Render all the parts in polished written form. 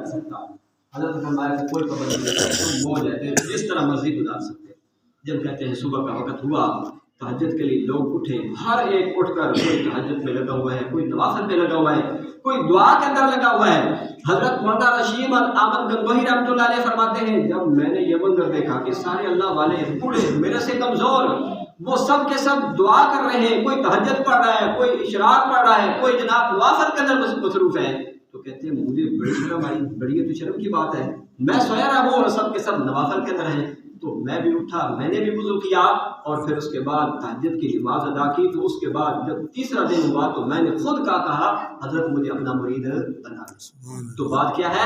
کر سکتا. حضرت فرمایا کہ کوئی پابندی نہیں ہے، تم موج ہے جس طرح مرضی گزار سکتے. جب کہتے ہیں صبح کا وقت ہوا، تہجد کے لیے لوگ اٹھے، ہر ایک اٹھ کر کوئی تہجد میں لگا ہوا ہے، کوئی نوافل میں لگا ہوا ہے، کوئی دعا کے اندر لگا ہوا ہے. حضرت مولانا رشید احمد گنگوہی رحمۃ اللہ علیہ فرماتے ہیں جب میں نے یہ منظر دیکھا کہ سارے اللہ والے بوڑھے میرے سے کمزور وہ سب کے سب دعا کر رہے ہیں، کوئی تہجد پڑھ رہا ہے، کوئی اشراق پڑھ رہا ہے، کوئی جناب نوافل کے اندر مصروف ہے، تو کہتے ہیں مجھے بڑی شرم آئی، بڑی تو شرم کی بات ہے، میں سویا رہا ہوں اور سب کے سب نوافل کے اندر ہیں. تو میں بھی اٹھا، میں نے بھی وضو کیا اور پھر اس کے بعد تہجد کی نماز ادا کی. تو اس کے بعد جب تیسرا دن ہوا تو میں نے خود کا کہا حضرت مجھے اپنا مرید بنا. تو بات کیا ہے،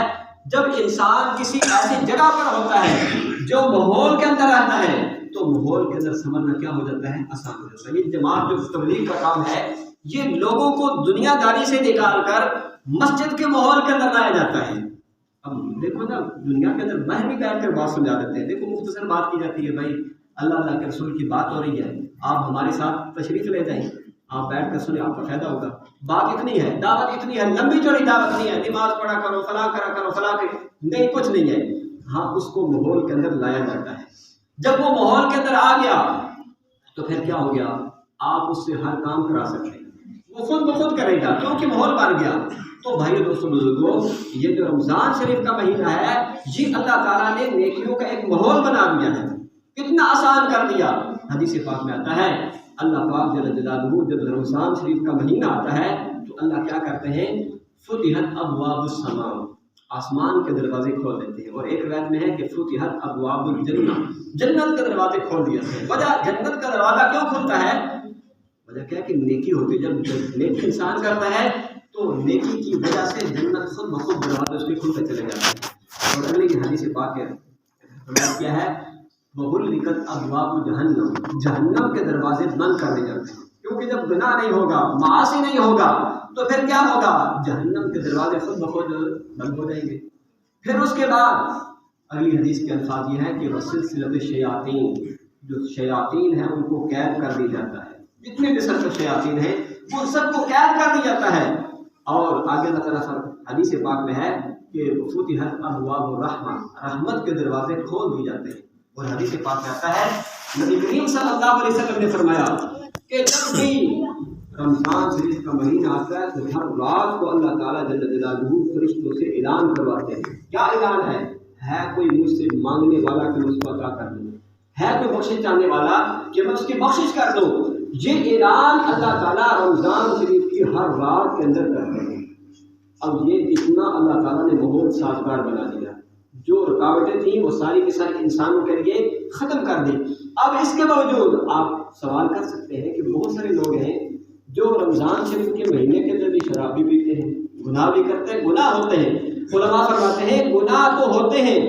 جب انسان کسی ایسی جگہ پر ہوتا ہے جو ماحول کے اندر رہتا ہے تو ماحول کے اندر سمجھنا کیا ہو جاتا ہے، آسان ہو جاتا ہے. یہ جماعت جو تبلیغ کا کام ہے یہ لوگوں کو دنیا داری سے نکال کر مسجد کے ماحول کے اندر لایا جاتا ہے. اب دیکھو نا دنیا کے اندر باہر بھی بیٹھ کر بات سمجھا دیتے ہیں. دیکھو مختصر بات کی جاتی ہے، بھائی اللہ کے رسول کی بات ہو رہی ہے، آپ ہمارے ساتھ تشریف لے جائیں، آپ بیٹھ کر سنیں، آپ کا فائدہ ہوگا. بات اتنی ہے، دعوت اتنی ہے، لمبی چوڑی دعوت نہیں ہے، نماز پڑھا کرو، فلاں کرا کرو، فلاں نہیں، کچھ نہیں ہے. ہاں اس کو ماحول کے اندر لایا جاتا ہے. جب وہ ماحول کے اندر آ گیا تو پھر کیا ہو گیا، آپ اس سے ہر کام کرا سکتے ہیں، وہ خود بخود کرے گا کیونکہ ماحول بن گیا. تو بھائی دوستوں بزرگوں، یہ جو رمضان شریف کا مہینہ ہے یہ اللہ تعالیٰ نے نیکیوں کا ایک ماحول بنا دیا ہے، کتنا آسان کر دیا. حدیث پاک میں آتا ہے اللہ پاک جل جلالہ جب رمضان شریف کا مہینہ آتا ہے تو اللہ کیا کرتے ہیں، فتحت ابواب السماء، آسمان کے دروازے کھول دیتے ہیں. اور ایک روایت میں ہے کہ فتحت ابواب الجنہ، جنت کے دروازے کھول دیے جاتے ہیں. وجہ جنت کا دروازہ کیوں کھلتا ہے، وجہ کیا ہے کہ نیکی ہوتی ہے. جب نیکی انسان کرتا ہے تو نیکی کی وجہ سے جنت خود بخود دروازے اس کے کھلتے چلے جاتے ہیں. اور اگلی حدیث پاک ہے کیا ہے، وغلقت ابواب جہنم، جہنم کے دروازے بند کر دیے جاتے ہیں. کیونکہ جب گناہ نہیں ہوگا، معاصی نہیں ہوگا تو پھر کیا ہوگا، جہنم کے دروازے خود بخود بند ہو جائیں گے. پھر اس کے بعد اگلی حدیث کے الفاظ یہ ہے کہ وسلسلۃ الشیاطین، جو شیاطین ہیں ان کو قید کر دیا جاتا ہے، جتنے بھی سب شیاطین ہیں وہ سب کو قید کر دیا جاتا ہے. اور آگے اللہ تعالیٰ حدیث پاک میں ہے کہ فتحت ابواب الرحمہ، رحمت کے دروازے کھول دیے جاتے ہیں. اور حدیث پاک میں آتا ہے نبی کریم صلی اللہ علیہ وسلم نے فرمایا کہ جب بھی رمضان شریف کا مہینہ آتا ہے تو ہر رات کو اللہ تعالیٰ جل جلالہ فرشتوں سے اعلان کرواتے ہیں. کیا اعلان ہے کوئی مجھ سے مانگنے والا کہ مجھ کو عطا کر دوں، ہے کوئی بخشش چاہنے والا کہ میں اس کی بخشش کر دوں. یہ اعلان اللہ تعالیٰ رمضان شریف کی ہر رات کے اندر کرتے ہیں. اب یہ اتنا اللہ تعالیٰ نے ماحول سازگار بنا دیا، جو رکاوٹیں تھیں وہ ساری کی ساری انسانوں کے لیے ختم کر دی. اب اس کے باوجود آپ سوال کر سکتے ہیں کہ بہت سارے لوگ ہیں جو رمضان شریف کے مہینے کے اندر بھی شراب بھی پیتے ہیں، گناہ بھی کرتے ہیں، گناہ ہوتے ہیں. علماء فرماتے ہیں گناہ تو ہوتے ہیں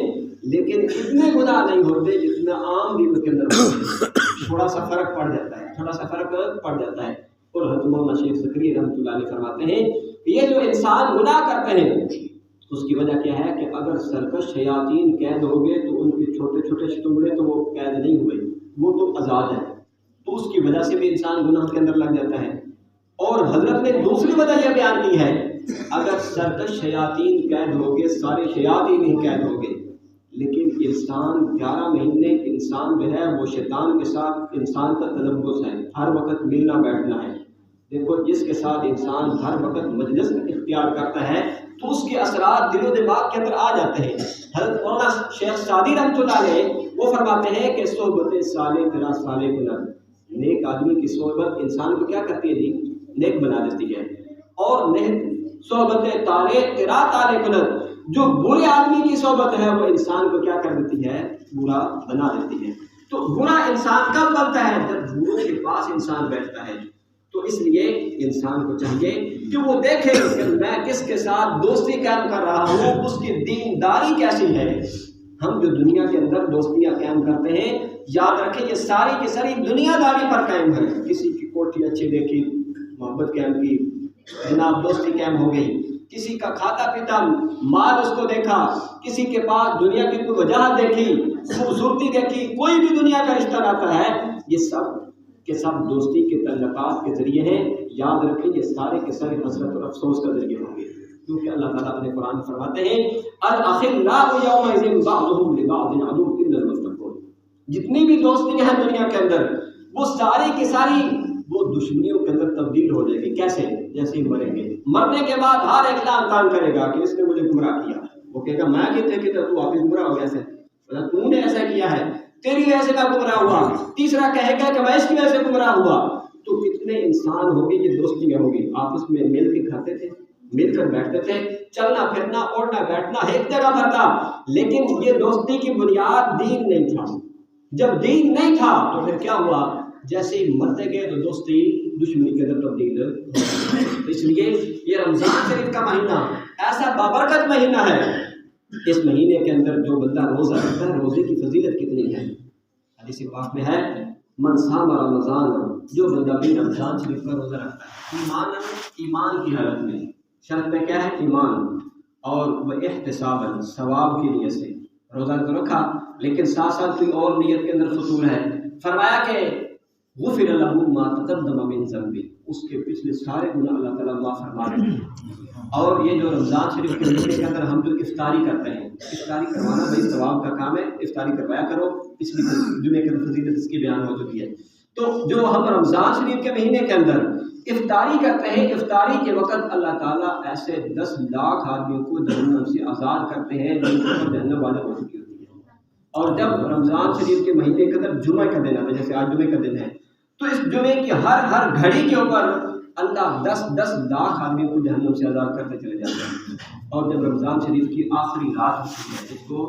لیکن اتنے گناہ نہیں ہوتے جتنا عام دن کے اندر ہوتے ہیں. تھوڑا سا فرق پڑ جاتا ہے، تھوڑا سا فرق پڑ جاتا ہے. اور حضرت مولانا شیخ زکریا رحمۃ اللہ علیہ فرماتے ہیں کہ یہ جو انسان گناہ کرتے ہیں اس کی وجہ کیا ہے کہ اگر سرکش شیاطین قید ہو گئے تو ان کے چھوٹے چھوٹے شتنگڑے تو وہ قید نہیں ہوئے، وہ تو آزاد ہے، تو اس کی وجہ سے بھی انسان گناہ کے اندر لگ جاتا ہے. اور حضرت نے دوسری وجہ یہ بیان کی ہے اگر سرکش شیاطین قید ہو گئے، سارے شیاطین ہی قید ہو گئے، لیکن انسان 11 مہینے انسان جو ہے وہ شیطان کے ساتھ انسان کا تلبس ہے، ہر وقت ملنا بیٹھنا ہے. دیکھو جس کے ساتھ انسان ہر وقت مجلس اختیار کرتا ہے تو اس کے اثرات دل و دماغ کے اندر آ جاتے ہیں. حضرت مولانا شیخ سعدی رحمۃ اللہ علیہ وہ فرماتے ہیں کہ صحبت صالح ترا صالح کن، نیک آدمی کی صحبت انسان کو کیا کرتی ہے جی، نیک بنا دیتی ہے. اور صحبت طالح ترا طالح کن، جو برے آدمی کی صحبت ہے وہ انسان کو کیا کر دیتی ہے، برا بنا دیتی ہے. تو برا انسان کب بنتا ہے، جب بروں کے پاس انسان بیٹھتا ہے. تو اس لیے انسان کو چاہیے کہ وہ دیکھے کہ میں کس کے ساتھ دوستی قائم کر رہا ہوں، اس کی دینداری کیسی ہے. ہم جو دنیا کے اندر دوستیاں قائم کرتے ہیں یاد رکھیں یہ ساری کی ساری دنیا داری پر قائم ہے. کسی کی کوٹھی اچھی دیکھی، محبت قائم کی، جناب دوستی قائم ہو گئی. کسی کا کھاتا پیتا مال اس کو دیکھا، کسی کے پاس دنیا کی کوئی وجہ دیکھی، خوبصورتی دیکھی، کوئی بھی دنیا کا رشتہ رہتا ہے، یہ سب کے سب دوستی کے تعلقات کے ذریعے ہیں. یاد رکھیں یہ سارے کے سارے حسرت اور افسوس کا ذریعہ ہوں گے. کیونکہ اللہ تعالیٰ اپنے قرآن میں فرماتے ہیں الاخلاء یومئذ بعضهم لبعض عدو الا المتقون، جتنی بھی دوستیاں ہیں دنیا کے اندر وہ ساری کی ساری وہ دشمنیوں کے اندر تبدیل ہو جائے گی. کیسے؟ جیسے ہی مریں گے، مرنے کے بعد ہر ایک تان کرے گا کہ اس نے مجھے گمراہ کیا. وہ کہے گا میں کہتے تو واپس گمراہ ہو گیا ایسے، تو نے ایسا کیا ہے، تیری وجہ سے میں گمراہ ہوا. تیسرا کہے گا کہ میں اس کی وجہ سے گمراہ ہوا. تو کتنے انسان ہوگی یہ دوستیاں ہوگی، آپس میں مل کے کھاتے تھے، مل کر بیٹھتے تھے، چلنا پھرنا اڑنا بیٹھنا ایک جگہ پر تھا، لیکن یہ دوستی کی بنیاد دین نہیں تھا. جب دین نہیں تھا تو پھر کیا ہوا، جیسے ہی مرتے گئے تو دوستی دشمنی کے اندر تبدیل. اس لیے یہ رمضان شریف کا مہینہ ایسا بابرکت مہینہ ہے، اس مہینے کے اندر جو بندہ روزہ رکھتا ہے، روزے کی فضیلت کتنی ہے. حدیث پاک میں ہے من صام رمضان، جو بندہ بھی رمضان شریف کا روزہ رکھتا ہے ایمان کی حالت میں، شرط میں کیا ہے ایمان، اور وہ احتساباً ثواب کی نیت سے روزہ تو رکھا، لیکن ساتھ ساتھ کوئی اور نیت کے اندر فطور ہے. فرمایا کہ غفر له ما تقدم من ذنبه، اس کے پچھلے سارے گناہ اللہ تعالیٰ معاف فرما دیتے ہیں. اور یہ جو رمضان شریف کے مہینے کے اندر ہم جو افطاری کرتے ہیں، افطاری کروانا بھائی ثواب کا کام ہے، افطاری کروایا کرو، پچھلی جمعے کے اندر فضیلت اس کی بیان ہو چکی ہے. تو جو ہم رمضان شریف کے مہینے کے اندر افطاری کرتے ہیں، افطاری کے وقت اللہ تعالیٰ ایسے 10 لاکھ آدمیوں کو جہنم سے آزاد کرتے ہیں جن کو جہنم والا ہو چکی ہوتی ہے. اور جب رمضان شریف کے مہینے کے اندر جمعہ کا دن آتا ہے، جیسے آج جمعے کا دن ہے، تو اس جمعے کی ہر گھڑی کے اوپر اللہ 10 لاکھ آدمیوں کو جہنم سے آزاد کرتے چلے جاتے ہیں. اور جب رمضان شریف کی آخری رات ہوتی ہے، جس کو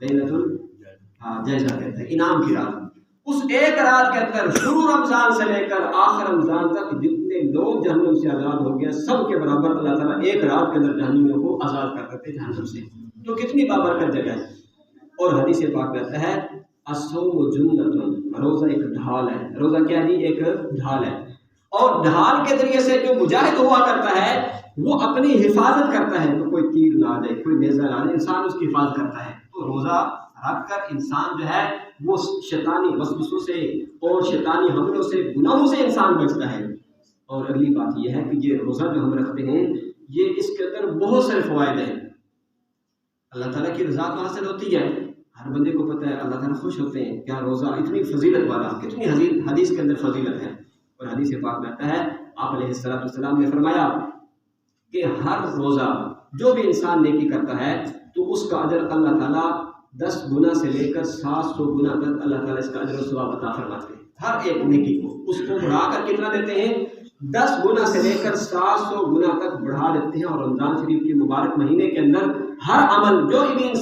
لیلۃ الجائزہ کہتے ہیں، انعام کی رات، اس ایک رات کے اندر شروع رمضان سے لے کر آخر رمضان تک جتنے لوگ جہنم سے آزاد ہو گئے سب کے برابر اللہ تعالیٰ ایک رات کے اندر جہنمیوں کو آزاد کر دیتے ہیں جہنم سے. تو کتنی بابرکت جگہ ہے. اور حدیث پاک کہتا ہے الصوم جنۃ، روزہ ایک ڈھال ہے. روزہ کیا ہے؟ ایک ڈھال ہے. اور ڈھال کے ذریعے سے جو مجاہد ہوا کرتا ہے وہ اپنی حفاظت کرتا ہے، تو کوئی تیر نہ آ جائے، کوئی نیزہ نہ آ جائے، انسان اس کی حفاظت کرتا ہے. تو روزہ رکھ کر انسان جو ہے وہ شیطانی وسوسوں سے اور شیطانی حملوں سے، گناہوں سے انسان بچتا ہے. اور اگلی بات یہ ہے کہ یہ روزہ جو ہم رکھتے ہیں یہ اس کے اندر بہت سارے فوائد ہیں. اللہ تعالیٰ کی رضا کو حاصل ہوتی ہے. ہر بندے کو پتہ ہے اللہ تعالیٰ خوش ہوتے ہیں. کیا روزہ اتنی فضیلت والا، کتنی حدیث کے اندر فضیلت ہے. اور حدیث پاک میں آتا ہے آپ علیہ السلام نے فرمایا کہ ہر روزہ جو بھی انسان نیکی کرتا ہے تو اس کا اجر اللہ تعالیٰ 10 گنا سے لے کر 700 گنا تک اللہ تعالیٰ اس کا اجر و ثواب عطا فرماتے ہیں. ہر ایک نیکی کو اس کو بڑھا کر کتنا دیتے ہیں؟ 10 گنا سے لے کر 700 گنا تک بڑھا دیتے ہیں. اور رمضان شریف کے مبارک مہینے کے اندر ہر عمل جو بھی انسان